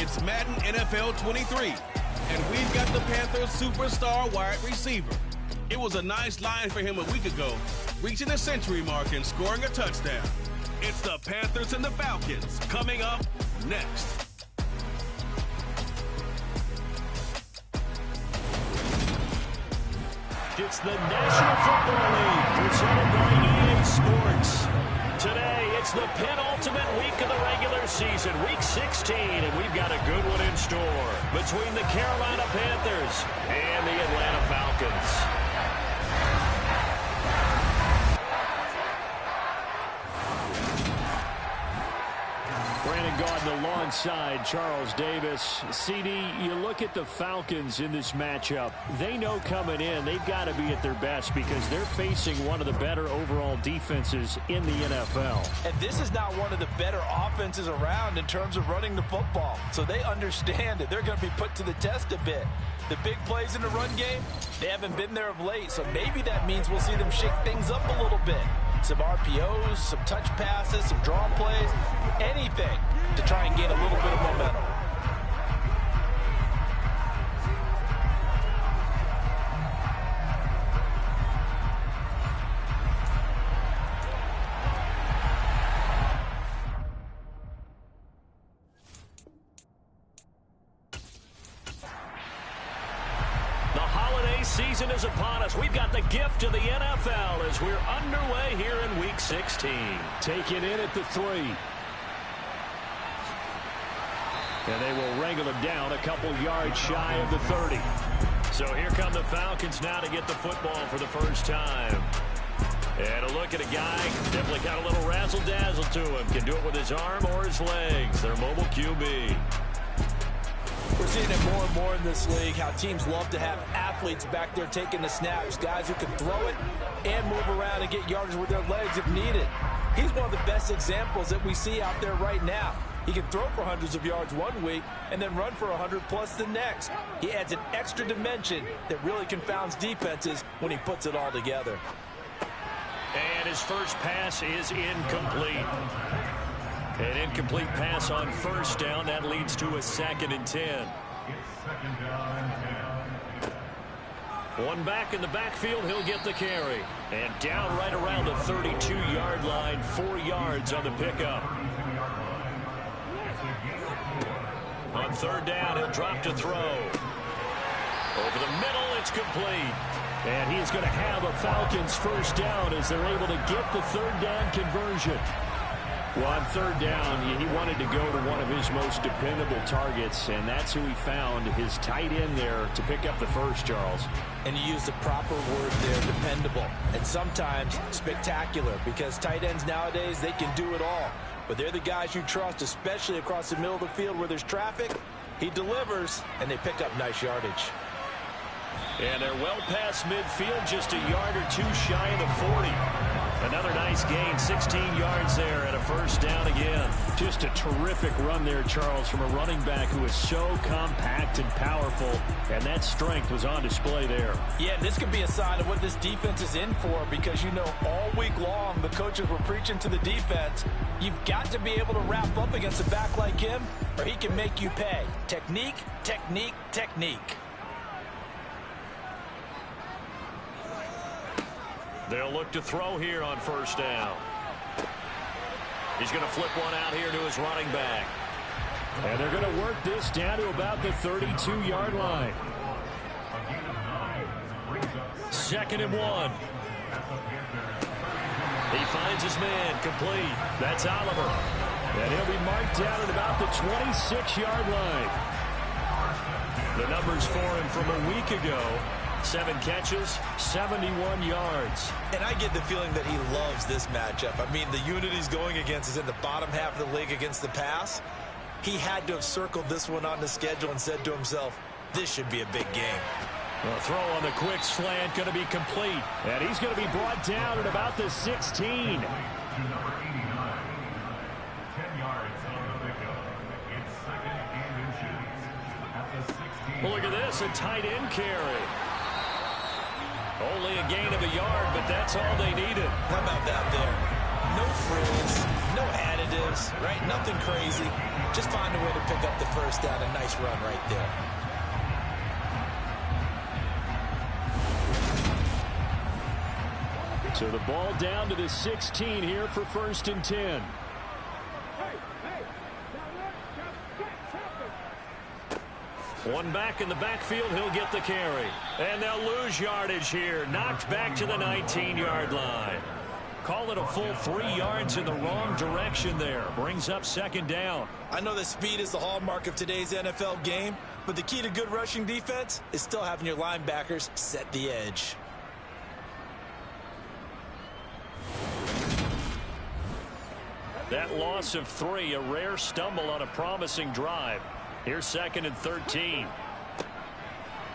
It's Madden NFL 23, and we've got the Panthers superstar wide receiver. It was a nice line for him a week ago, reaching the century mark and scoring a touchdown. It's the Panthers and the Falcons coming up next. It's the National Football League presented by EA Sports. Today, it's the penultimate week of the regular season, week 16, and we've got a good one in store between the Carolina Panthers and the Atlanta Falcons. Garden alongside Charles Davis. CD, you look at the Falcons in this matchup. They know coming in they've got to be at their best because they're facing one of the better overall defenses in the NFL. And this is not one of the better offenses around in terms of running the football. So they understand that they're going to be put to the test a bit. The big plays in the run game, they haven't been there of late. So maybe that means we'll see them shake things up a little bit. Some RPOs, some touch passes, some draw plays, anything to try and gain a little bit of momentum. The holiday season is upon us. We've got the gift of the NFL as we're underway here in Week 16. Taking in at the 3. And they will wrangle him down a couple yards shy of the 30. So here come the Falcons now to get the football for the first time. And a look at a guy, definitely got a little razzle-dazzle to him. Can do it with his arm or his legs. Their mobile QB. We're seeing it more and more in this league, how teams love to have athletes back there taking the snaps, guys who can throw it and move around and get yardage with their legs if needed. He's one of the best examples that we see out there right now. He can throw for hundreds of yards one week and then run for 100+ the next. He adds an extra dimension that really confounds defenses when he puts it all together. And his first pass is incomplete. An incomplete pass on first down. That leads to a 2nd and 10. One back in the backfield. He'll get the carry. And down right around the 32-yard line. 4 yards on the pickup. On 3rd down, he'll drop to throw. Over the middle, it's complete. And he's going to have a Falcons first down as they're able to get the 3rd down conversion. Well, on 3rd down, he wanted to go to one of his most dependable targets, and that's who he found, his tight end there, to pick up the first, Charles. And you used the proper word there, dependable, and sometimes spectacular, because tight ends nowadays, they can do it all. But they're the guys you trust, especially across the middle of the field where there's traffic. He delivers, and they pick up nice yardage. And they're well past midfield, just a yard or 2 shy of the 40. Another nice gain, 16 yards there, and a first down again. Just a terrific run there, Charles, from a running back who is so compact and powerful, and that strength was on display there. Yeah, this could be a sign of what this defense is in for, because, you know, all week long the coaches were preaching to the defense, you've got to be able to wrap up against a back like him, or he can make you pay. Technique, technique, technique. They'll look to throw here on first down. He's going to flip one out here to his running back. And they're going to work this down to about the 32-yard line. 2nd and 1. He finds his man, complete. That's Oliver. And he'll be marked down at about the 26-yard line. The numbers for him from a week ago. 7 catches, 71 yards. And I get the feeling that he loves this matchup. I mean, the unit he's going against is in the bottom half of the league against the pass. He had to have circled this one on the schedule and said to himself, this should be a big game. The throw on the quick slant going to be complete. And he's going to be brought down at about the 16. Well, look at this, a tight end carry. Only a gain of a yard, but that's all they needed. How about that there? No frills, no additives, right? Nothing crazy. Just find a way to pick up the first down. A nice run right there. So the ball down to the 16 here for 1st and 10. One back in the backfield, he'll get the carry. And they'll lose yardage here. Knocked back to the 19-yard line. Call it a full 3 yards in the wrong direction there. Brings up 2nd down. I know that speed is the hallmark of today's NFL game, but the key to good rushing defense is still having your linebackers set the edge. That loss of 3, a rare stumble on a promising drive. Here's 2nd and 13.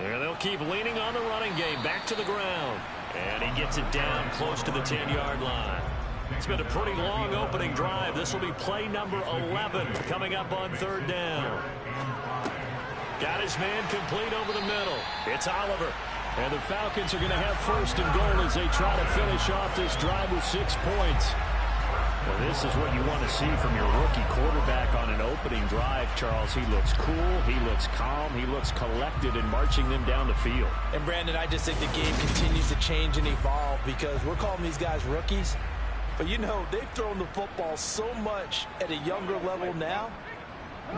And they'll keep leaning on the running game. Back to the ground. And he gets it down close to the 10-yard line. It's been a pretty long opening drive. This will be play number 11 coming up on 3rd down. Got his man complete over the middle. It's Oliver. And the Falcons are going to have 1st and goal as they try to finish off this drive with 6 points. Well, this is what you want to see from your rookie quarterback on an opening drive, Charles. He looks cool, he looks calm, he looks collected in marching them down the field. And, Brandon, I just think the game continues to change and evolve because we're calling these guys rookies. But, you know, they've thrown the football so much at a younger level now,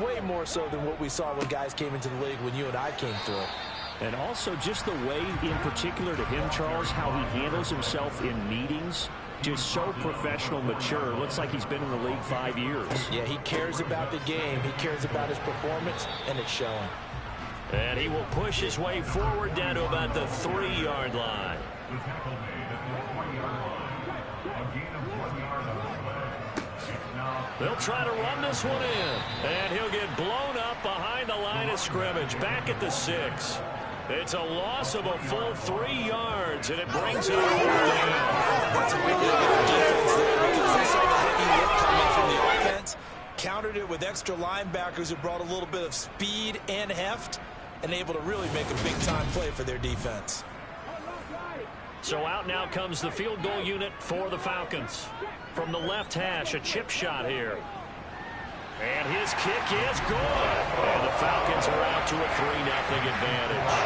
way more so than what we saw when guys came into the league when you and I came through. And also just the way, in particular to him, Charles, how he handles himself in meetings. Just so professional, mature. Looks like he's been in the league 5 years. Yeah, he cares about the game. He cares about his performance, and it's showing. And he will push his way forward down to about the 3-yard line. They'll try to run this one in. And he'll get blown up behind the line of scrimmage. Back at the 6. It's a loss of a full 3 yards, and it brings it 4th down. That's a big defense there because they saw the heavy lift coming from the offense, countered it with extra linebackers who brought a little bit of speed and heft, and able to really make a big-time play for their defense. So out now comes the field goal unit for the Falcons. From the left hash, a chip shot here. And his kick is good. And the Falcons are out to a 3-0 advantage.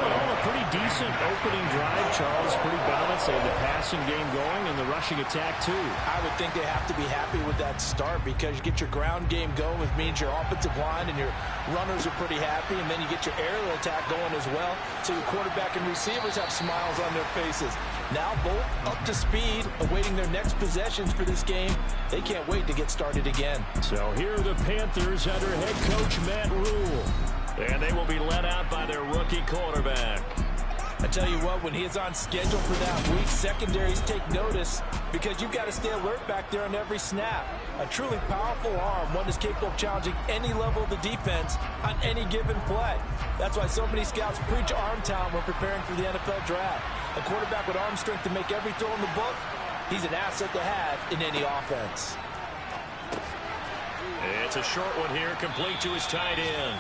Well, a pretty decent opening drive, Charles. Pretty balanced. They had the passing game going and the rushing attack, too. I would think they have to be happy with that start because you get your ground game going, which means your offensive line and your runners are pretty happy, and then you get your aerial attack going as well. So your quarterback and receivers have smiles on their faces. Now both up to speed, awaiting their next possessions for this game. They can't wait to get started again. So here are the Panthers under head coach Matt Rule. And they will be led out by their rookie quarterback. I tell you what, when he is on schedule for that week, secondaries take notice because you've got to stay alert back there on every snap. A truly powerful arm, one that's capable of challenging any level of the defense on any given play. That's why so many scouts preach arm talent when preparing for the NFL draft. A quarterback with arm strength to make every throw in the book, he's an asset to have in any offense. It's a short one here, complete to his tight end.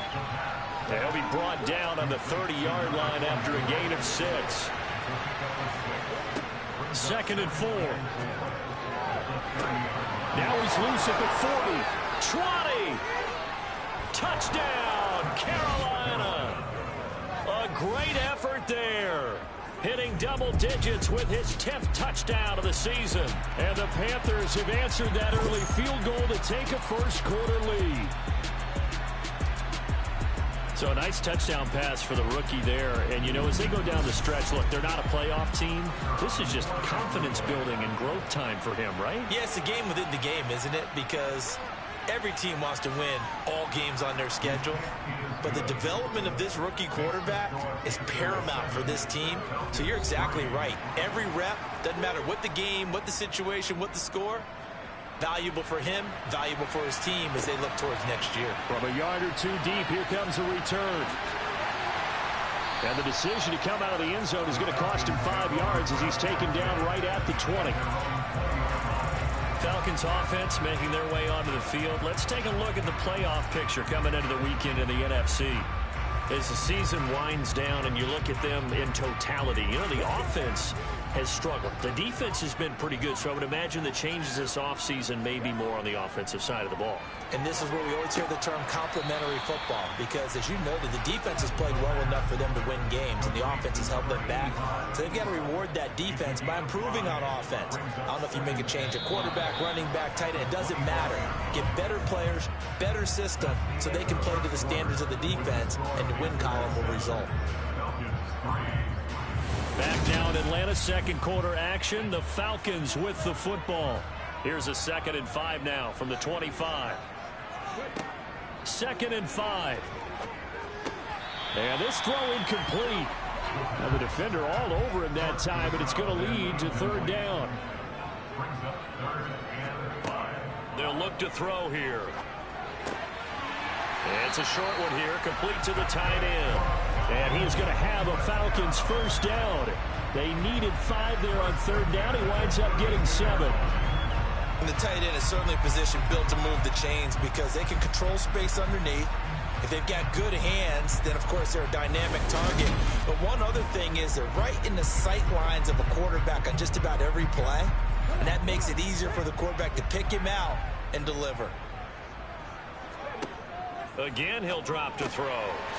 He'll be brought down on the 30-yard line after a gain of 6. 2nd and 4. Now he's loose at the 40. 20. Touchdown, Carolina. A great effort there. Hitting double digits with his 10th touchdown of the season. And the Panthers have answered that early field goal to take a first-quarter lead. So a nice touchdown pass for the rookie there. And, you know, as they go down the stretch, look, they're not a playoff team. This is just confidence building and growth time for him, right? Yeah, it's a game within the game, isn't it? Because every team wants to win all games on their schedule. But the development of this rookie quarterback is paramount for this team. So you're exactly right. Every rep, doesn't matter what the game, what the situation, what the score, valuable for him, valuable for his team as they look towards next year. From a yard or two deep, here comes the return. And the decision to come out of the end zone is going to cost him 5 yards as he's taken down right at the 20. Falcons offense making their way onto the field. Let's take a look at the playoff picture coming into the weekend in the NFC. As the season winds down and you look at them in totality, you know, the offense has struggled. The defense has been pretty good, so I would imagine the changes this offseason may be more on the offensive side of the ball. And this is where we always hear the term complementary football, because as you noted, the defense has played well enough for them to win games, and the offense has held them back. So they've got to reward that defense by improving on offense. I don't know if you make a change at quarterback, running back, tight end. It doesn't matter. Get better players, better system, so they can play to the standards of the defense, and the win column will result. Back now in Atlanta, second quarter action. The Falcons with the football. Here's a 2nd and 5 now from the 25. 2nd and 5. And this throw incomplete. Now the defender all over him that time, but it's going to lead to 3rd down. They'll look to throw here. It's a short one here, complete to the tight end. And he is going to have a Falcons first down. They needed 5 there on 3rd down. He winds up getting 7. And the tight end is certainly a position built to move the chains because they can control space underneath. If they've got good hands, then, of course, they're a dynamic target. But one other thing is they're right in the sight lines of a quarterback on just about every play. And that makes it easier for the quarterback to pick him out and deliver. Again, he'll drop to throw.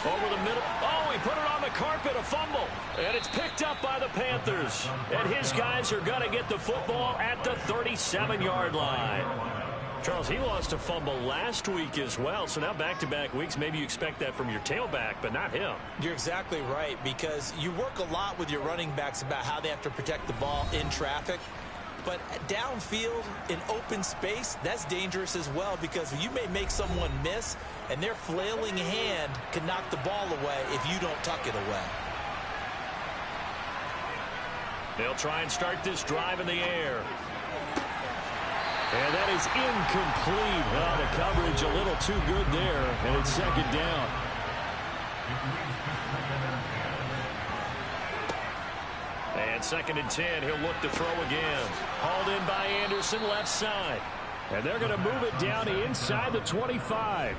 Over the middle. Oh, he put it on the carpet, a fumble. And it's picked up by the Panthers. And his guys are going to get the football at the 37-yard line. Charles, he lost a fumble last week as well. So now back-to-back weeks, maybe you expect that from your tailback, but not him. You're exactly right, because you work a lot with your running backs about how they have to protect the ball in traffic. But downfield, in open space, that's dangerous as well, because you may make someone miss, and their flailing hand can knock the ball away if you don't tuck it away. They'll try and start this drive in the air. And that is incomplete. Oh, the coverage a little too good there, and it's 2nd down. And 2nd and 10, he'll look to throw again. Hauled in by Anderson, left side. And they're going to move it down inside the 25.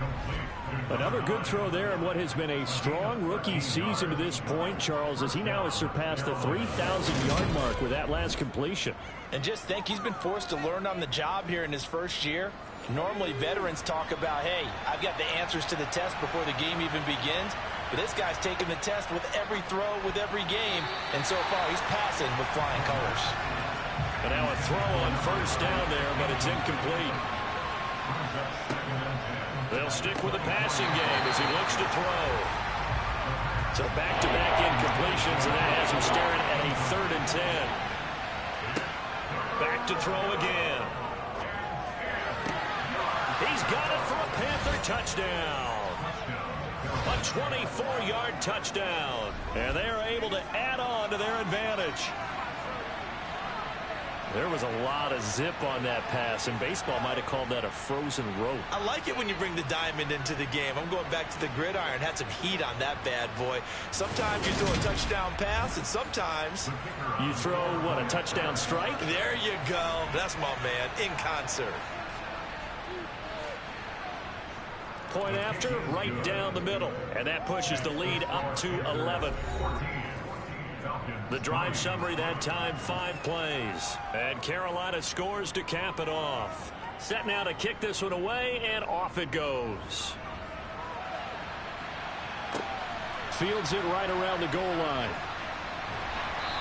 Another good throw there in what has been a strong rookie season to this point, Charles, as he now has surpassed the 3,000-yard mark with that last completion. And just think, he's been forced to learn on the job here in his first year. Normally, veterans talk about, hey, I've got the answers to the test before the game even begins. But this guy's taking the test with every throw, with every game. And so far, he's passing with flying colors. And now a throw on first down there, but it's incomplete. They'll stick with the passing game as he looks to throw. So back-to-back incompletions, and that has him staring at a 3rd and 10. Back to throw again. He's got it for a Panther touchdown. A 24-yard touchdown. And they are able to add on to their advantage. There was a lot of zip on that pass, and baseball might have called that a frozen rope. I like it when you bring the diamond into the game. I'm going back to the gridiron. Had some heat on that bad boy. Sometimes you throw a touchdown pass, and sometimes you throw, what, a touchdown strike? There you go. That's my man, in concert. Point after, right down the middle. And that pushes the lead up to 11. The drive summary that time, 5 plays. And Carolina scores to cap it off. Set now to kick this one away, and off it goes. Fields it right around the goal line.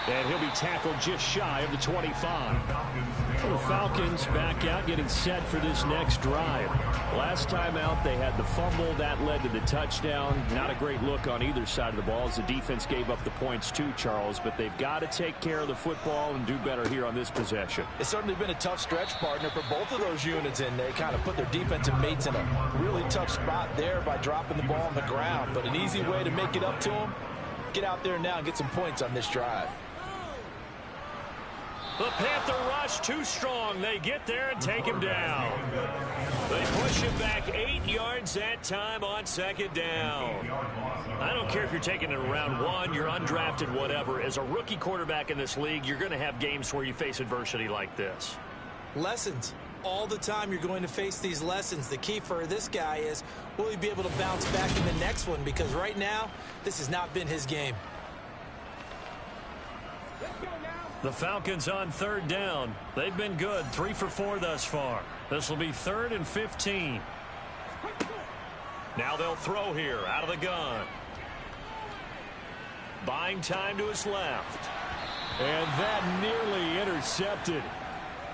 And he'll be tackled just shy of the 25. The Falcons back out, getting set for this next drive. Last time out, they had the fumble. That led to the touchdown. Not a great look on either side of the ball as the defense gave up the points too, Charles. But they've got to take care of the football and do better here on this possession. It's certainly been a tough stretch, partner, for both of those units, and they kind of put their defensive mates in a really tough spot there by dropping the ball on the ground. But an easy way to make it up to them, get out there now and get some points on this drive. The Panther rush too strong. They get there and take him down. They push him back 8 yards that time on 2nd down. I don't care if you're taking it around 1, you're undrafted, whatever. As a rookie quarterback in this league, you're going to have games where you face adversity like this. Lessons. All the time you're going to face these lessons. The key for this guy is, will he be able to bounce back in the next one? Because right now, this has not been his game. The Falcons on third down. They've been good, 3 for 4 thus far. This will be 3rd and 15. Now they'll throw here out of the gun. Buying time to his left. And that nearly intercepted.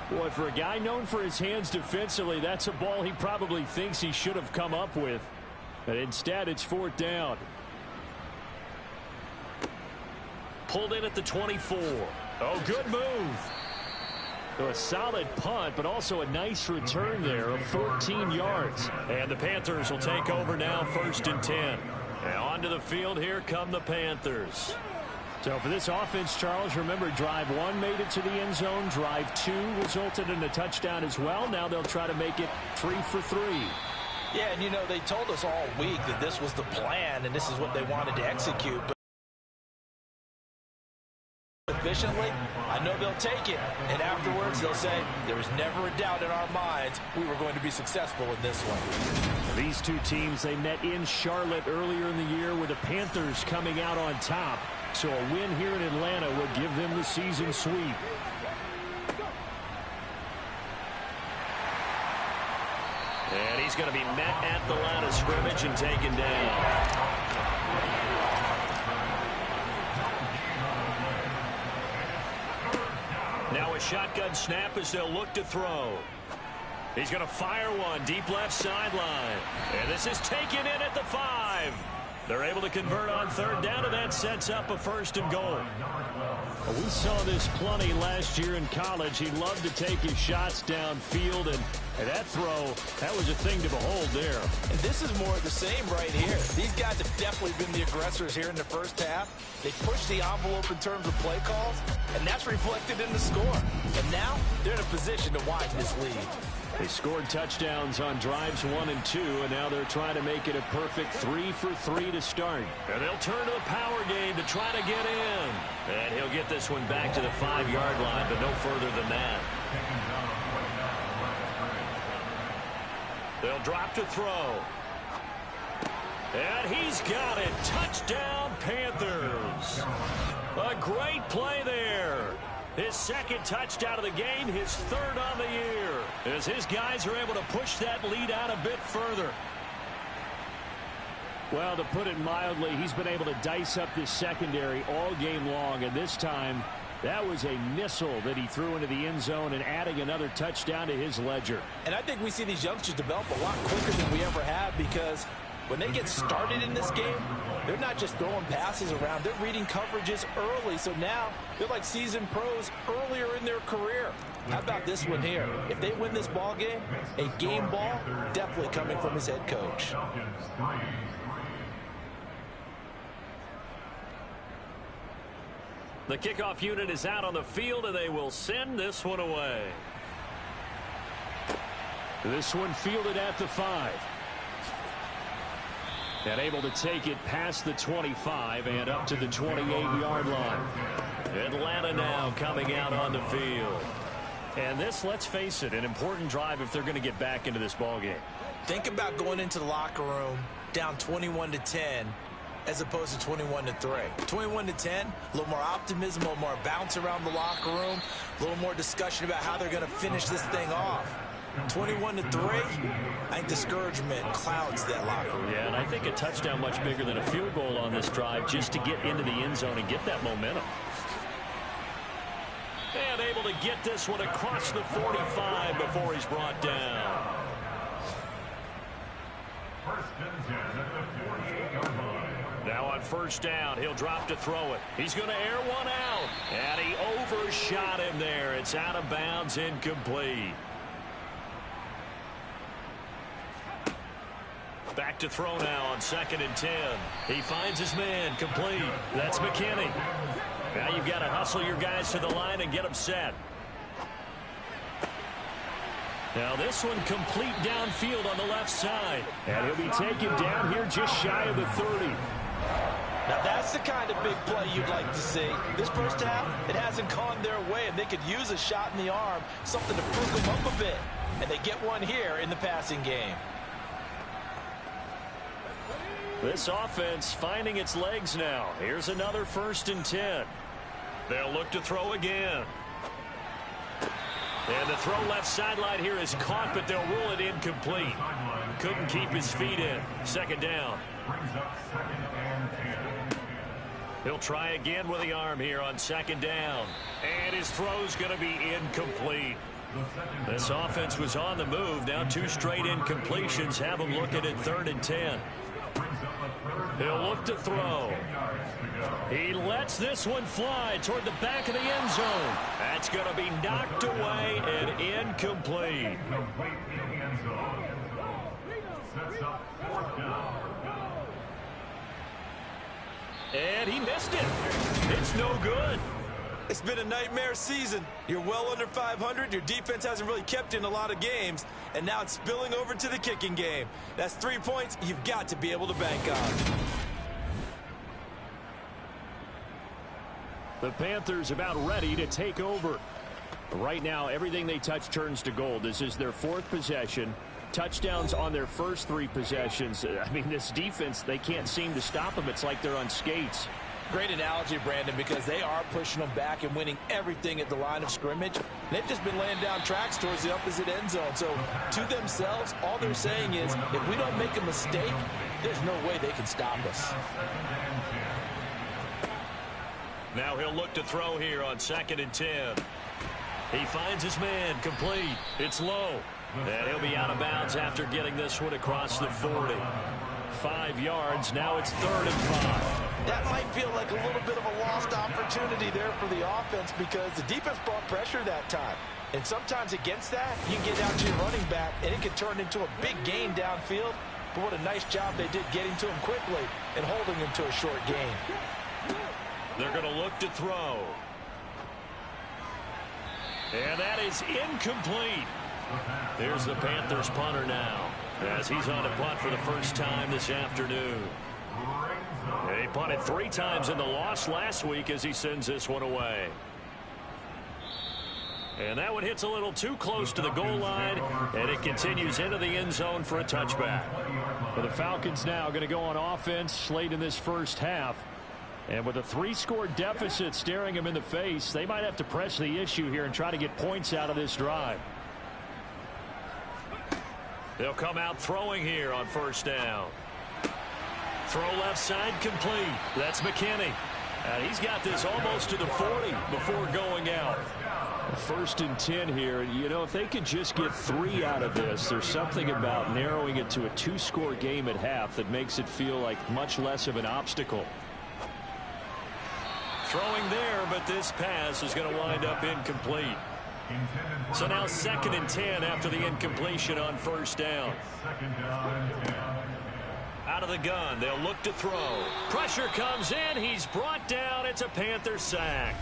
Boy, for a guy known for his hands defensively, that's a ball he probably thinks he should have come up with. But instead, it's 4th down. Pulled in at the 24. Oh, good move. So a solid punt, but also a nice return there of 14 yards. And the Panthers will take over now, 1st and 10. And onto the field, here come the Panthers. So for this offense, Charles, remember, drive 1 made it to the end zone. Drive 2 resulted in a touchdown as well. Now they'll try to make it 3 for 3. Yeah, and you know, they told us all week that this was the plan and this is what they wanted to execute. But efficiently, I know they'll take it. And afterwards, they'll say, there was never a doubt in our minds we were going to be successful in this one. These two teams, they met in Charlotte earlier in the year with the Panthers coming out on top. So a win here in Atlanta would give them the season sweep. And he's going to be met at the line of scrimmage and taken down. Now a shotgun snap as they'll look to throw. He's going to fire one deep left sideline. And this is taken in at the 5. They're able to convert on 3rd down, and that sets up a 1st and goal. We saw this plenty last year in college. He loved to take his shots downfield, and that throw, that was a thing to behold there. And this is more of the same right here. These guys have definitely been the aggressors here in the first half. They pushed the envelope in terms of play calls, and that's reflected in the score. And now they're in a position to widen this lead. They scored touchdowns on drives 1 and 2, and now they're trying to make it a perfect 3 for 3 to start. And they'll turn to the power game to try to get in. And he'll get this one back to the 5-yard line, but no further than that. They'll drop to throw. And he's got it. Touchdown, Panthers. A great play there. His 2nd touchdown of the game, his 3rd on the year, as his guys are able to push that lead out a bit further. Well, to put it mildly, he's been able to dice up this secondary all game long, and this time that was a missile that he threw into the end zone and adding another touchdown to his ledger. And I think we see these youngsters develop a lot quicker than we ever have, because when they get started in this game, they're not just throwing passes around. They're reading coverages early. So now they're like seasoned pros earlier in their career. How about this one here? If they win this ball game, a game ball definitely coming from his head coach. The kickoff unit is out on the field, and they will send this one away. This one fielded at the 5. And able to take it past the 25 and up to the 28-yard line. Atlanta now coming out on the field. And this, let's face it, an important drive if they're going to get back into this ballgame. Think about going into the locker room down 21-10 as opposed to 21-3. 21-10, a little more optimism, a little more bounce around the locker room, a little more discussion about how they're going to finish this thing off. 21-3, I think discouragement clouds that locker room. Yeah, and I think a touchdown much bigger than a field goal on this drive just to get into the end zone and get that momentum. And able to get this one across the 45 before he's brought down. Now on 1st down, he'll drop to throw it. He's going to air one out. And he overshot him there. It's out of bounds, incomplete. Back to throw now on 2nd and 10. He finds his man, complete. That's McKinney. Now you've got to hustle your guys to the line and get them set. Now this one complete downfield on the left side. And he'll be taken down here just shy of the 30. Now that's the kind of big play you'd like to see. This first half, it hasn't gone their way, and they could use a shot in the arm, something to perk them up a bit. And they get one here in the passing game. This offense finding its legs now. Here's another 1st and 10. They'll look to throw again. And the throw left sideline here is caught, but they'll rule it incomplete. Couldn't keep his feet in. Second down. He'll try again with the arm here on second down. And his throw's going to be incomplete. This offense was on the move. Now 2 straight incompletions have him looking at 3rd and 10. He'll look to throw. He lets this one fly toward the back of the end zone. That's going to be knocked away and incomplete. And he missed it. It's no good. It's been a nightmare season. You're well under 500. Your defense hasn't really kept in a lot of games. And now it's spilling over to the kicking game. That's 3 points you've got to be able to bank on. The Panthers about ready to take over. Right now, everything they touch turns to gold. This is their 4th possession. Touchdowns on their first 3 possessions. I mean, this defense, they can't seem to stop them. It's like they're on skates. Great analogy, Brandon, because they are pushing them back and winning everything at the line of scrimmage. They've just been laying down tracks towards the opposite end zone. So to themselves, all they're saying is, if we don't make a mistake, there's no way they can stop us. Now he'll look to throw here on 2nd and 10. He finds his man, complete. It's low. And he'll be out of bounds after getting this one across the 40. 5 yards. Now it's 3rd and 5. That might feel like a little bit of a lost opportunity there for the offense because the defense brought pressure that time. And sometimes against that, you get out to your running back, and it can turn into a big gain downfield. But what a nice job they did getting to him quickly and holding him to a short gain. They're going to look to throw. And that is incomplete. There's the Panthers punter now as he's on a punt for the first time this afternoon. He punted 3 times in the loss last week as he sends this one away. And that one hits a little too close to the goal line, and it continues into the end zone for a touchback. Well, the Falcons now going to go on offense late in this first half. And with a 3-score deficit staring them in the face, they might have to press the issue here and try to get points out of this drive. They'll come out throwing here on first down. Throw left side complete. That's McKinney. And he's got this almost to the 40 before going out. 1st and 10 here. You know, if they could just get 3 out of this, there's something about narrowing it to a 2-score game at half that makes it feel like much less of an obstacle. Throwing there, but this pass is going to wind up incomplete. So now 2nd and 10 after the incompletion on first down. Out of the gun, they'll look to throw. Pressure comes in. He's brought down. It's a Panther sack.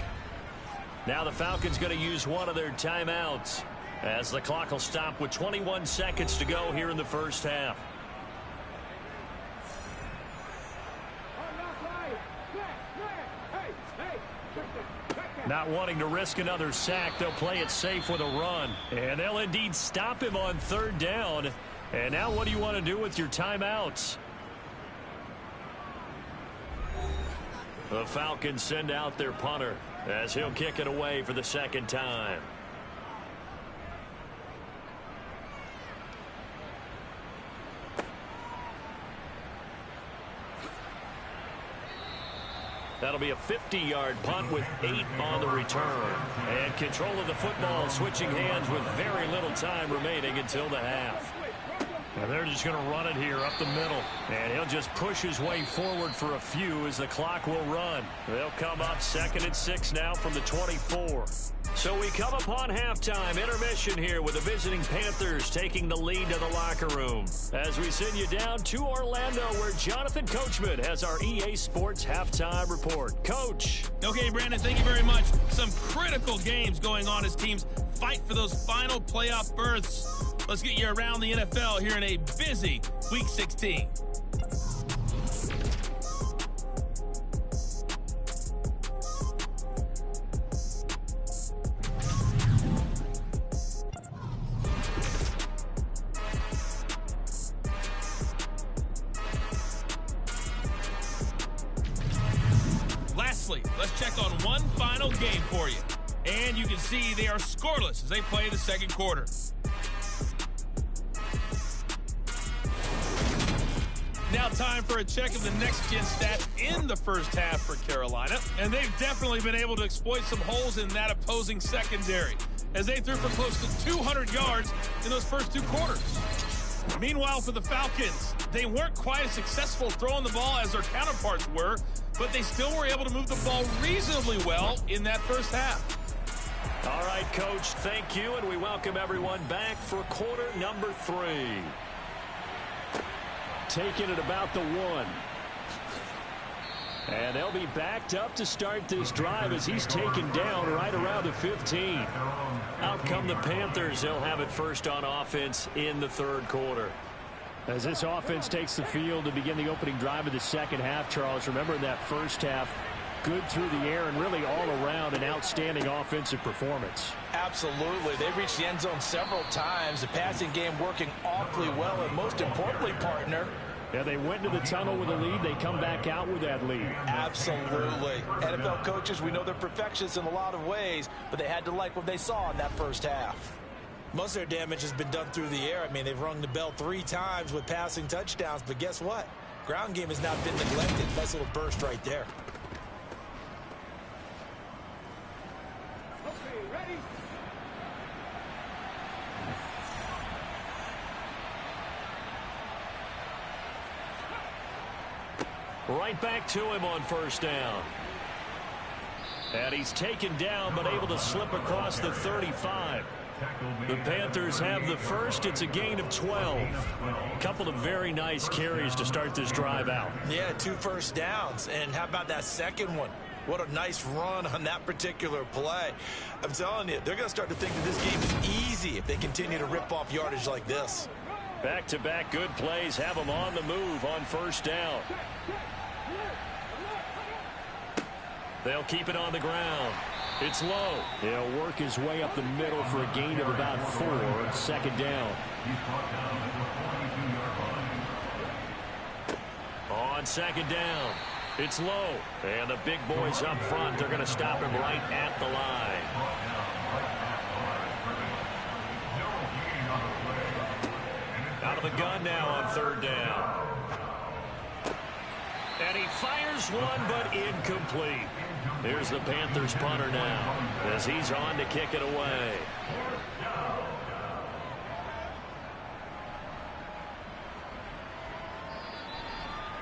Now the Falcons going to use one of their timeouts as the clock will stop with 21 seconds to go here in the first half. Not wanting to risk another sack, they'll play it safe with a run. And they'll indeed stop him on 3rd down. And now what do you want to do with your timeouts? The Falcons send out their punter as he'll kick it away for the 2nd time. That'll be a 50-yard punt with 8 on the return. And control of the football switching hands with very little time remaining until the half. And they're just going to run it here up the middle. And he'll just push his way forward for a few as the clock will run. They'll come up 2nd and 6 now from the 24. So we come upon halftime intermission here with the visiting Panthers taking the lead to the locker room. As we send you down to Orlando where Jonathan Coachman has our EA Sports halftime report. Coach. Okay, Brandon, thank you very much. Some critical games going on as teams fight for those final playoff berths. Let's get you around the NFL here in a busy Week 16. closely. Let's check on one final game for you. And you can see they are scoreless as they play the second quarter. Now time for a check of the next-gen stats in the first half for Carolina. And they've definitely been able to exploit some holes in that opposing secondary, as they threw for close to 200 yards in those first two quarters. Meanwhile, for the Falcons, they weren't quite as successful throwing the ball as their counterparts were, but they still were able to move the ball reasonably well in that first half. All right, Coach, thank you, and we welcome everyone back for quarter number 3. Taking it about the 1. And they'll be backed up to start this drive as he's taken down right around the 15. Out come the Panthers. They'll have it first on offense in the third quarter. As this offense takes the field to begin the opening drive of the second half, Charles, remember in that first half, good through the air and really all around an outstanding offensive performance. Absolutely. They reached the end zone several times. The passing game working awfully well, and most importantly, partner, yeah, they went to the tunnel with a lead. They come back out with that lead. Absolutely. NFL coaches, we know they're perfectionists in a lot of ways, but they had to like what they saw in that first half. Most of their damage has been done through the air. I mean, they've rung the bell 3 times with passing touchdowns, but guess what? Ground game has not been neglected. Nice little burst right there. Right back to him on first down. And he's taken down but able to slip across the 35. The Panthers have the first. It's a gain of 12. A couple of very nice carries to start this drive out. Yeah, 2 first downs. And how about that second one? What a nice run on that particular play. I'm telling you, they're going to start to think that this game is easy if they continue to rip off yardage like this. Back-to-back good plays have them on the move on first down. They'll keep it on the ground. It's low. He'll work his way up the middle for a gain of about 4. Second down. On second down, it's low. And the big boys up front, they're going to stop him right at the line. Out of the gun now on third down. And he fires one, but incomplete. Here's the Panthers punter now as he's on to kick it away.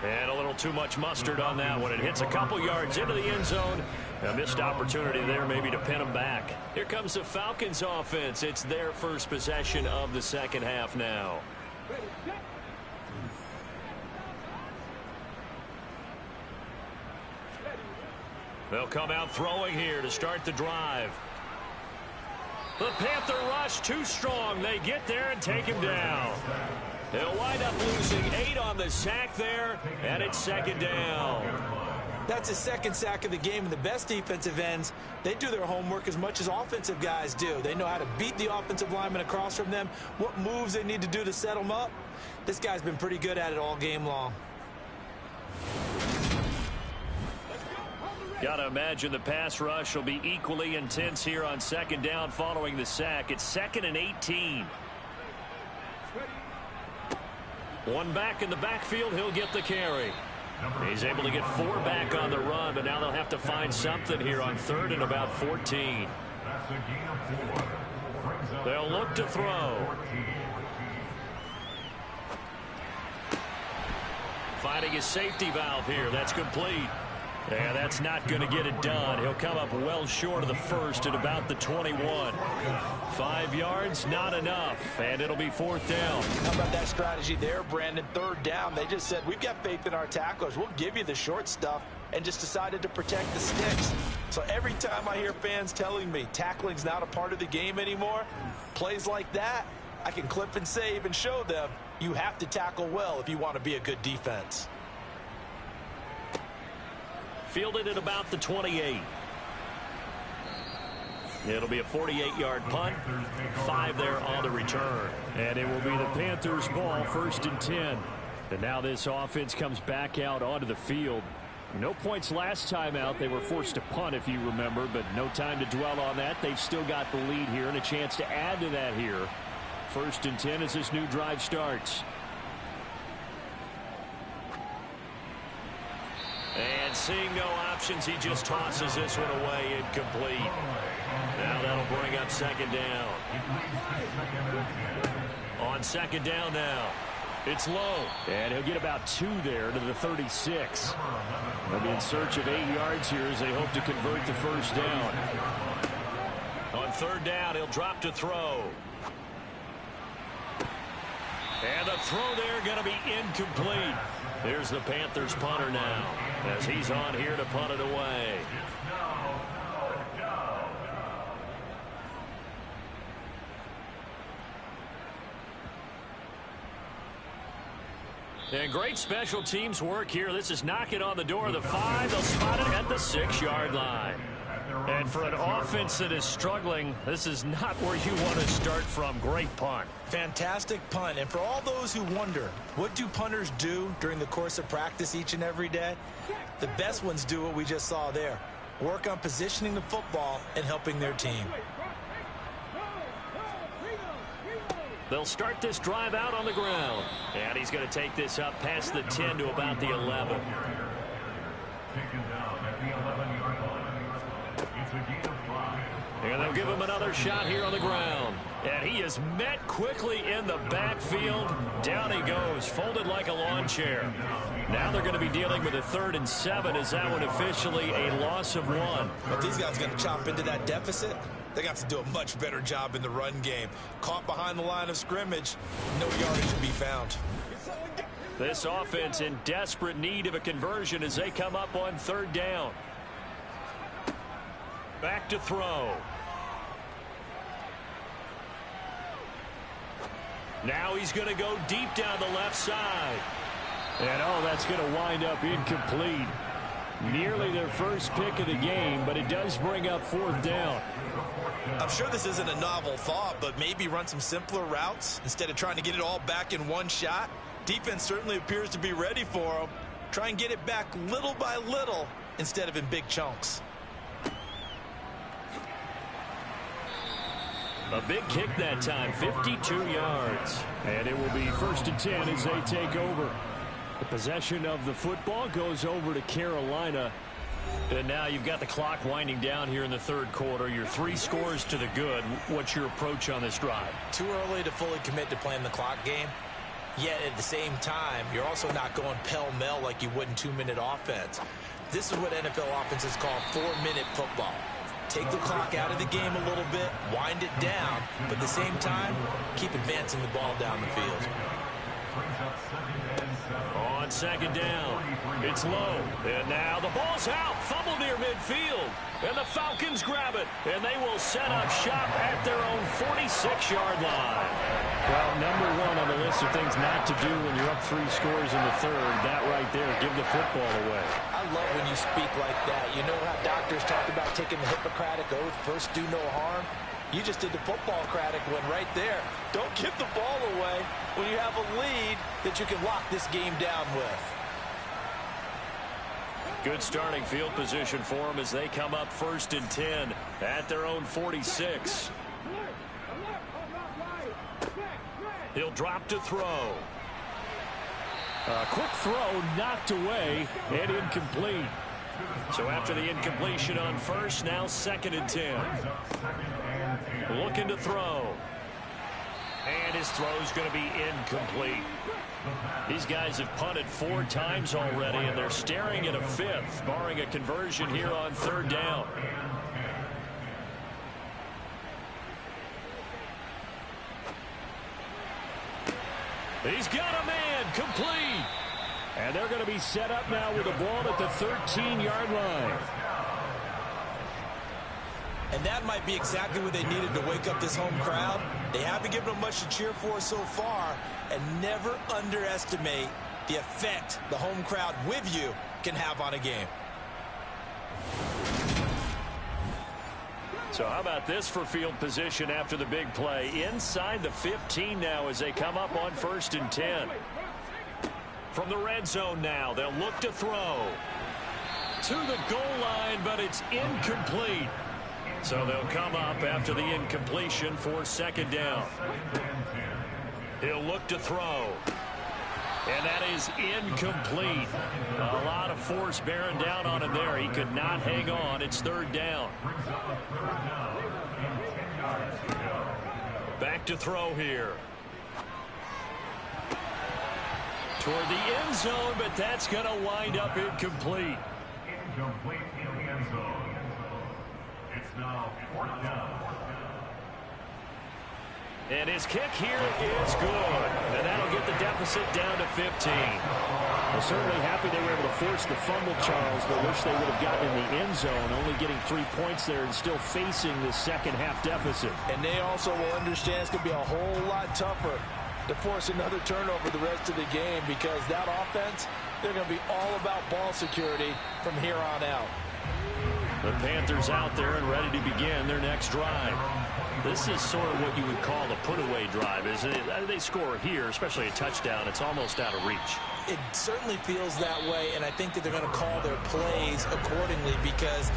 And a little too much mustard on that one. It hits a couple yards into the end zone. A missed opportunity there maybe to pin him back. Here comes the Falcons offense. It's their first possession of the second half now. They'll come out throwing here to start the drive. The Panther rush too strong. They get there and take him down. They'll wind up losing 8 on the sack there, and it's second down. That's his second sack of the game, and the best defensive ends, they do their homework as much as offensive guys do. They know how to beat the offensive lineman across from them, what moves they need to do to set them up. This guy's been pretty good at it all game long. Got to imagine the pass rush will be equally intense here on second down following the sack. It's 2nd and 18. One back in the backfield. He'll get the carry. He's able to get 4 back on the run, but now they'll have to find something here on 3rd and about 14. They'll look to throw. Finding his safety valve here. That's complete. Yeah, that's not going to get it done. He'll come up well short of the first at about the 21. 5 yards, not enough, and it'll be 4th down. How about that strategy there, Brandon? 3rd down. They just said, we've got faith in our tacklers. We'll give you the short stuff, and just decided to protect the sticks. So every time I hear fans telling me tackling's not a part of the game anymore, plays like that, I can clip and save and show them you have to tackle well if you want to be a good defense. Fielded at about the 28. It'll be a 48-yard punt. 5 there on the return. And it will be the Panthers' ball, 1st and 10. And now this offense comes back out onto the field. No points last time out. They were forced to punt, if you remember, but no time to dwell on that. They've still got the lead here and a chance to add to that here. 1st and 10 as this new drive starts. And seeing no options, he just tosses this one away, incomplete. Now that'll bring up 2nd down. On 2nd down now. It's low. And he'll get about 2 there to the 36. They'll be in search of 8 yards here as they hope to convert the 1st down. On 3rd down, he'll drop to throw. And the throw there going to be incomplete. Here's the Panthers punter now as he's on here to punt it away. And great special teams work here. This is knocking on the door of the 5. They'll spot it at the 6-yard line. And for an offense that is struggling, this is not where you want to start from. Great punt. Fantastic punt. And for all those who wonder, what do punters do during the course of practice each and every day? The best ones do what we just saw there. Work on positioning the football and helping their team. They'll start this drive out on the ground. And he's going to take this up past the 10 to about the 11. And they'll give him another shot here on the ground. And he is met quickly in the backfield. Down he goes, folded like a lawn chair. Now they're going to be dealing with a 3rd and 7 as that one officially a loss of 1. But these guys are going to chop into that deficit. They got to do a much better job in the run game. Caught behind the line of scrimmage, no yardage to be found. This offense in desperate need of a conversion as they come up on 3rd down. Back to throw. Now he's going to go deep down the left side. And oh, that's going to wind up incomplete. Nearly their first pick of the game, but it does bring up 4th down. I'm sure this isn't a novel thought, but maybe run some simpler routes instead of trying to get it all back in one shot. Defense certainly appears to be ready for them. Try and get it back little by little instead of in big chunks. A big kick that time, 52 yards. And it will be 1st and 10 as they take over. The possession of the football goes over to Carolina. And now you've got the clock winding down here in the 3rd quarter. You're 3 scores to the good. What's your approach on this drive? Too early to fully commit to playing the clock game. Yet at the same time, you're also not going pell-mell like you would in 2-minute offense. This is what NFL offenses call 4-minute football. Take the clock out of the game a little bit, wind it down, but at the same time, keep advancing the ball down the field. On 2nd down, it's low, and now the ball's out, fumble near midfield, and the Falcons grab it, and they will set up shop at their own 46-yard line. Well, number 1 on the list of things not to do when you're up 3 scores in the 3rd, that right there, give the football away. I love when you speak like that. You know how doctors talk about taking the Hippocratic oath, first do no harm? You just did the football-cratic one right there. Don't give the ball away when you have a lead that you can lock this game down with. Good starting field position for them as they come up 1st and 10 at their own 46. He'll drop to throw. A quick throw knocked away and incomplete. So after the incompletion on 1st, now 2nd and 10. Looking to throw. And his throw's going to be incomplete. These guys have punted 4 times already, and they're staring at a 5th, barring a conversion here on 3rd down. He's got a man, complete. And they're going to be set up now with the ball at the 13-yard line. And that might be exactly what they needed to wake up this home crowd. They haven't given them much to cheer for so far, and never underestimate the effect the home crowd with you can have on a game. So how about this for field position after the big play? Inside the 15 now as they come up on 1st and 10. From the red zone now, they'll look to throw. to the goal line, but it's incomplete. So they'll come up after the incompletion for second down. He'll look to throw. And that is incomplete. A lot of force bearing down on him there. He could not hang on. It's third down. Back to throw here. Toward the end zone, but that's going to wind up incomplete. Incomplete in the end zone. It's now fourth down. And his kick here is good. And that'll get the deficit down to 15. Well, certainly happy they were able to force the fumble, Charles, but wish they would have gotten in the end zone, only getting 3 points there and still facing the second half deficit. And they also will understand it's going to be a whole lot tougher to force another turnover the rest of the game, because that offense, they're going to be all about ball security from here on out. The Panthers out there and ready to begin their next drive. This is sort of what you would call a put-away drive, isn't it? They score here, especially a touchdown. It's almost out of reach. It certainly feels that way, and I think that they're going to call their plays accordingly, because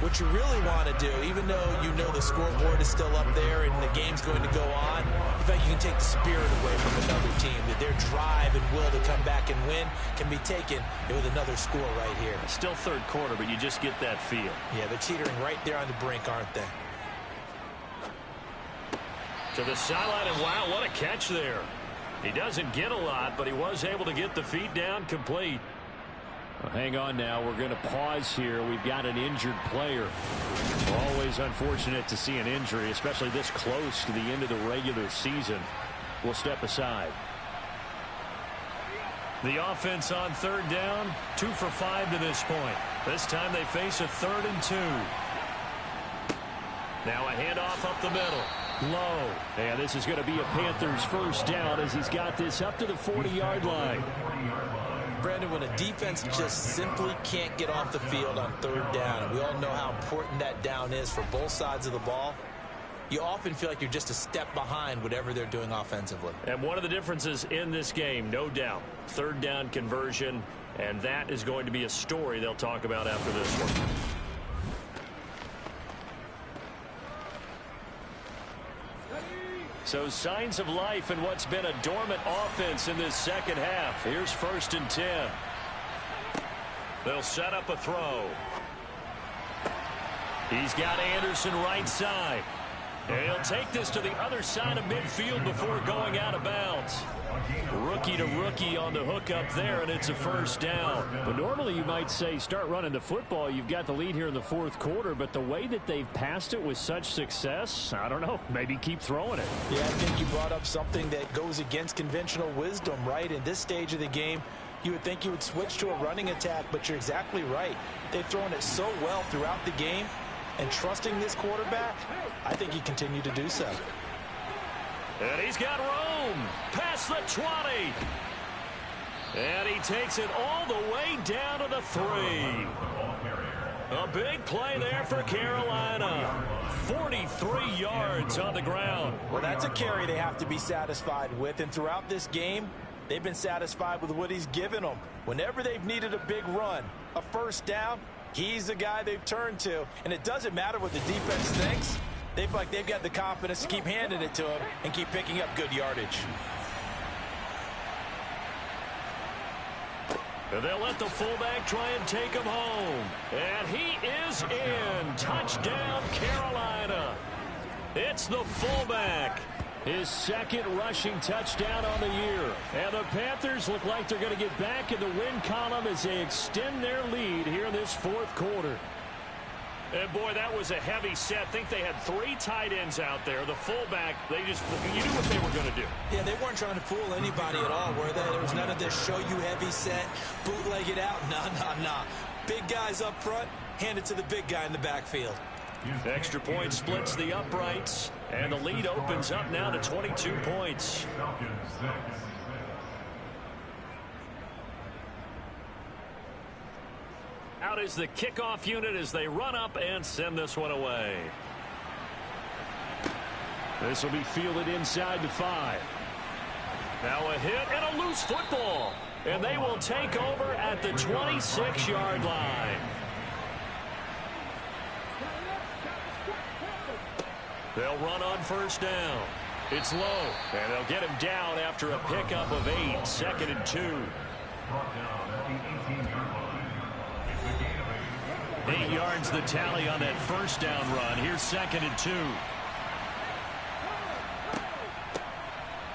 what you really want to do, even though you know the scoreboard is still up there and the game's going to go on, in fact, you can take the spirit away from another team, that their drive and will to come back and win can be taken with another score right here. Still third quarter, but you just get that feel. Yeah, they're teetering right there on the brink, aren't they? To the sideline, and wow, what a catch there. He doesn't get a lot, but he was able to get the feet down complete. Well, hang on now. We're going to pause here. We've got an injured player. Always unfortunate to see an injury, especially this close to the end of the regular season. We'll step aside. The offense on third down, 2 for 5 to this point. This time they face a 3rd and 2. Now a handoff up the middle. Low. And this is going to be a Panthers first down as he's got this up to the 40-yard line. Brandon, when a defense just simply can't get off the field on third down, and we all know how important that down is for both sides of the ball, you often feel like you're just a step behind whatever they're doing offensively. And one of the differences in this game, no doubt, third down conversion, and that is going to be a story they'll talk about after this one. So signs of life in what's been a dormant offense in this second half. Here's 1st and 10. They'll set up a throw. He's got Anderson right side. And he'll take this to the other side of midfield before going out of bounds. Rookie to rookie on the hook up there, and it's a first down. But normally you might say start running the football. You've got the lead here in the 4th quarter, but the way that they've passed it with such success, I don't know, maybe keep throwing it. Yeah, I think you brought up something that goes against conventional wisdom, right? In this stage of the game, you would think you would switch to a running attack, but you're exactly right. They've thrown it so well throughout the game, and trusting this quarterback, I think he continued to do so. And he's got room past the 20. And he takes it all the way down to the 3. A big play there for Carolina. 43 yards on the ground. Well, that's a carry they have to be satisfied with. And throughout this game, they've been satisfied with what he's given them. Whenever they've needed a big run, a first down, he's the guy they've turned to. And it doesn't matter what the defense thinks. They feel like they've got the confidence to keep handing it to him and keep picking up good yardage. And they'll let the fullback try and take him home. And he is in. Touchdown, Carolina. It's the fullback. His 2nd rushing touchdown on the year. And the Panthers look like they're going to get back in the win column as they extend their lead here in this 4th quarter. And boy, that was a heavy set. I think they had 3 tight ends out there. The fullback, you knew what they were going to do. Yeah, they weren't trying to fool anybody at all, were they? There was none of this show you heavy set, bootleg it out. Nah. Big guys up front, hand it to the big guy in the backfield. Extra point splits the uprights, and the lead opens up now to 22 points. Out is the kickoff unit as they run up and send this one away. This will be fielded inside the 5. Now a hit and a loose football. And they will take over at the 26-yard line. They'll run on first down. It's low, and they'll get him down after a pickup of 8, 2nd and 2. 8 yards the tally on that first down run. Here's 2nd and 2.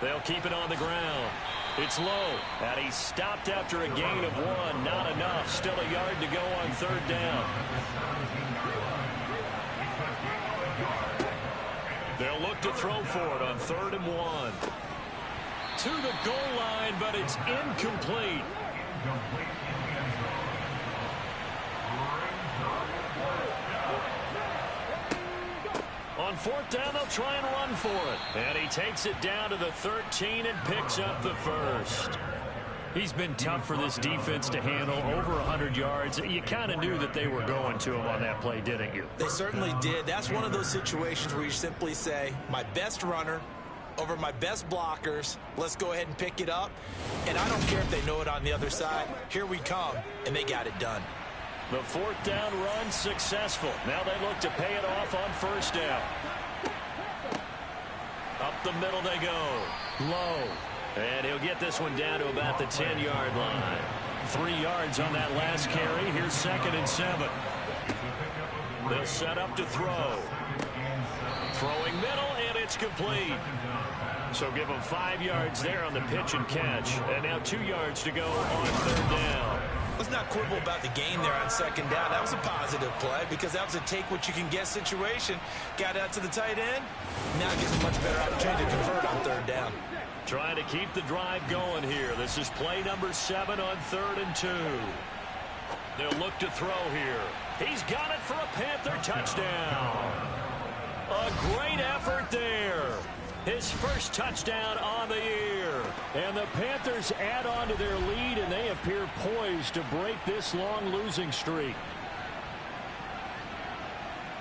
They'll keep it on the ground. It's low, and he's stopped after a gain of 1. Not enough. Still a yard to go on third down. They'll look to throw for it on 3rd and 1. To the goal line, but it's incomplete. On 4th down, they'll try and run for it. And he takes it down to the 13 and picks up the first. He's been tough for this defense to handle, over 100 yards. You kind of knew that they were going to him on that play, didn't you? They certainly did. That's one of those situations where you simply say, my best runner over my best blockers. Let's go ahead and pick it up. And I don't care if they know it on the other side. Here we come, and they got it done. The 4th down run successful. Now they look to pay it off on first down. Up the middle they go. Low. And he'll get this one down to about the 10-yard line. 3 yards on that last carry. Here's 2nd and 7. They'll set up to throw. Throwing middle, and it's complete. So give them 5 yards there on the pitch and catch. And now 2 yards to go on 3rd down. Let's not quibble about the gain there on 2nd down. That was a positive play because that was a take-what-you-can-get situation. Got out to the tight end. Now gives a much better opportunity to convert on 3rd down. Trying to keep the drive going here. This is play number 7 on 3rd and 2. They'll look to throw here. He's got it for a Panther touchdown. A great effort there. His first touchdown on the year. And the Panthers add on to their lead, and they appear poised to break this long losing streak.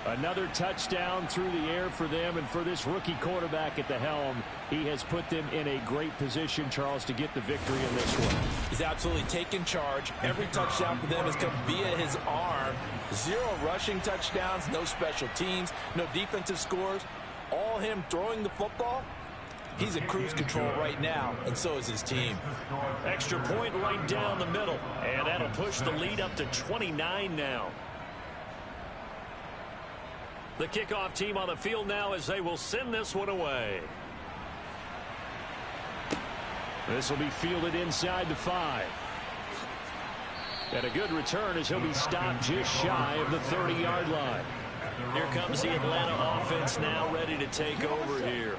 Another touchdown through the air for them, and for this rookie quarterback at the helm, he has put them in a great position, Charles, to get the victory in this one. He's absolutely taken charge. Every touchdown for them has come via his arm. 0 rushing touchdowns, no special teams, no defensive scores. All him throwing the football. He's in cruise control right now, and so is his team. Extra point right down the middle, and that'll push the lead up to 29 now. The kickoff team on the field now as they will send this one away. This will be fielded inside the 5. And a good return as he'll be stopped just shy of the 30-yard line. Here comes the Atlanta offense now ready to take over here.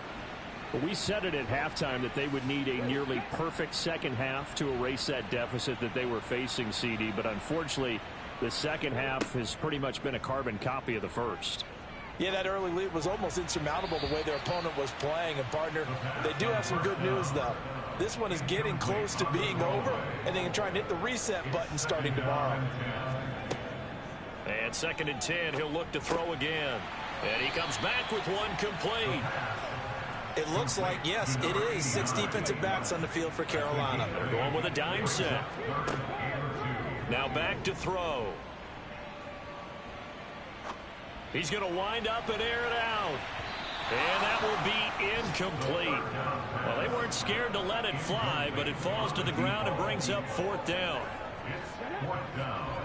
Well, we said it at halftime that they would need a nearly perfect second half to erase that deficit that they were facing, CD. But unfortunately, the second half has pretty much been a carbon copy of the first. Yeah, that early lead was almost insurmountable the way their opponent was playing. And, partner, they do have some good news, though. This one is getting close to being over, and they can try and hit the reset button starting tomorrow. And 2nd and 10, he'll look to throw again. And he comes back with one complete. It looks like, yes, it is 6 defensive backs on the field for Carolina. They're going with a dime set. Now back to throw. He's going to wind up and air it out. And that will be incomplete. Well, they weren't scared to let it fly, but it falls to the ground and brings up 4th down. It's 4th down.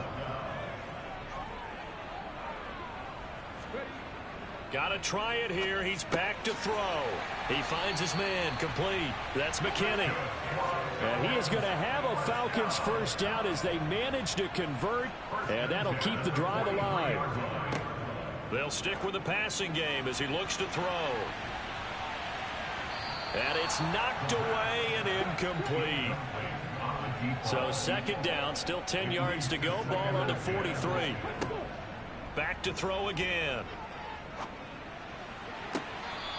Got to try it here. He's back to throw. He finds his man complete. That's McKinney. And he is going to have a Falcons first down as they manage to convert, and that'll keep the drive alive. They'll stick with the passing game as he looks to throw. And it's knocked away and incomplete. So 2nd down, still 10 yards to go. Ball on the 43. Back to throw again.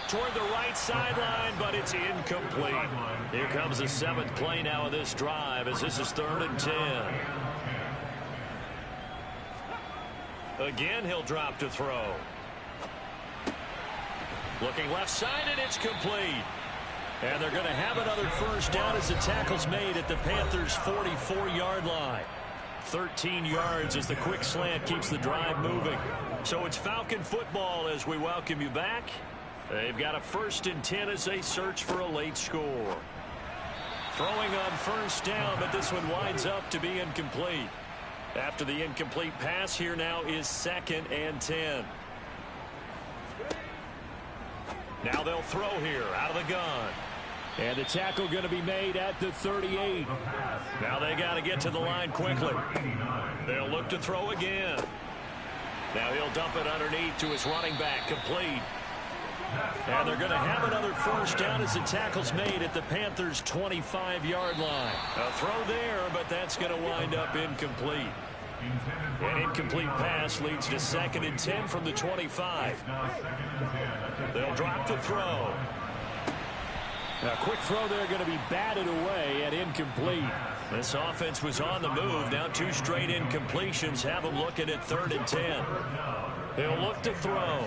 Toward the right sideline, but it's incomplete. Here comes the 7th play now of this drive as this is 3rd and 10. Again, he'll drop to throw. Looking left side, and it's complete. And they're going to have another first down as the tackle's made at the Panthers' 44-yard line. 13 yards as the quick slant keeps the drive moving. So it's Falcon football as we welcome you back. They've got a 1st and 10 as they search for a late score. Throwing on first down, but this one winds up to be incomplete. After the incomplete pass, here now is 2nd and 10. Now they'll throw here out of the gun. And the tackle going to be made at the 38. Now they got to get to the line quickly. They'll look to throw again. Now he'll dump it underneath to his running back, complete. And they're going to have another first down as the tackle's made at the Panthers' 25-yard line. A throw there, but that's going to wind up incomplete. An incomplete pass leads to 2nd and 10 from the 25. They'll drop the throw. A quick throw there going to be batted away and incomplete. This offense was on the move. Now 2 straight incompletions have them looking at 3rd and 10. They'll look to throw.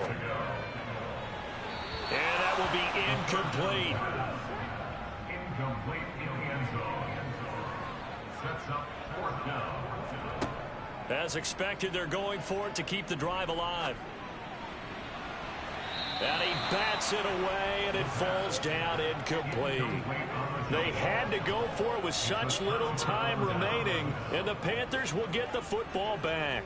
And that will be incomplete. Incomplete in the end zone. Sets up 4th down. As expected, they're going for it to keep the drive alive. And he bats it away, and it falls down incomplete. They had to go for it with such little time remaining, and the Panthers will get the football back.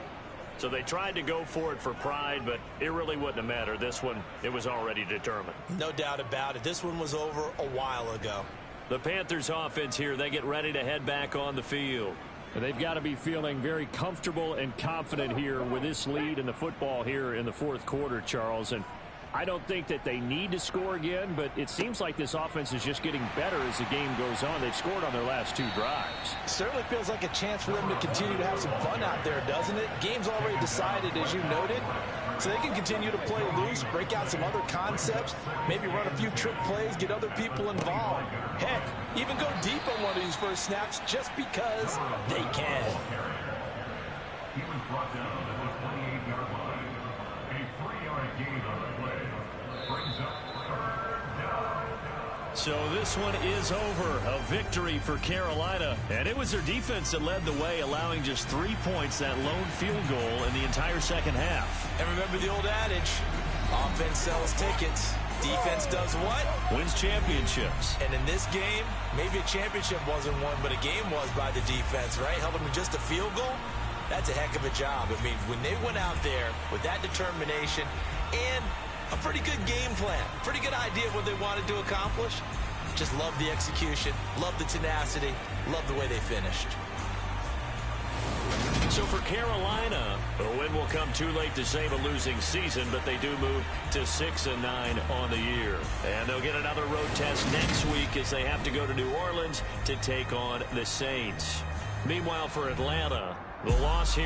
So they tried to go for it for pride, but it really wouldn't have mattered. This one, it was already determined. No doubt about it. This one was over a while ago. The Panthers offense here, they get ready to head back on the field. And they've got to be feeling very comfortable and confident here with this lead in the football here in the 4th quarter, Charles. And I don't think that they need to score again, but it seems like this offense is just getting better as the game goes on. They've scored on their last 2 drives. Certainly feels like a chance for them to continue to have some fun out there, doesn't it? Game's already decided, as you noted, so they can continue to play loose, break out some other concepts, maybe run a few trick plays, get other people involved. Heck, even go deep on one of these first snaps just because they can. He was brought down at the 28-yard line. A 3-yard gain on the play brings up 3rd down. So this one is over. A victory for Carolina. And it was their defense that led the way, allowing just 3 points, that lone field goal in the entire second half. And remember the old adage, offense sells tickets. Defense does what? Wins championships. And in this game, maybe a championship wasn't won, but a game was by the defense, right? Held them to just a field goal. That's a heck of a job. I mean, when they went out there with that determination and a pretty good game plan, pretty good idea of what they wanted to accomplish, just love the execution, love the tenacity, love the way they finished. So for Carolina, a win will come too late to save a losing season, but they do move to 6-9 on the year. And they'll get another road test next week as they have to go to New Orleans to take on the Saints. Meanwhile, for Atlanta, the loss here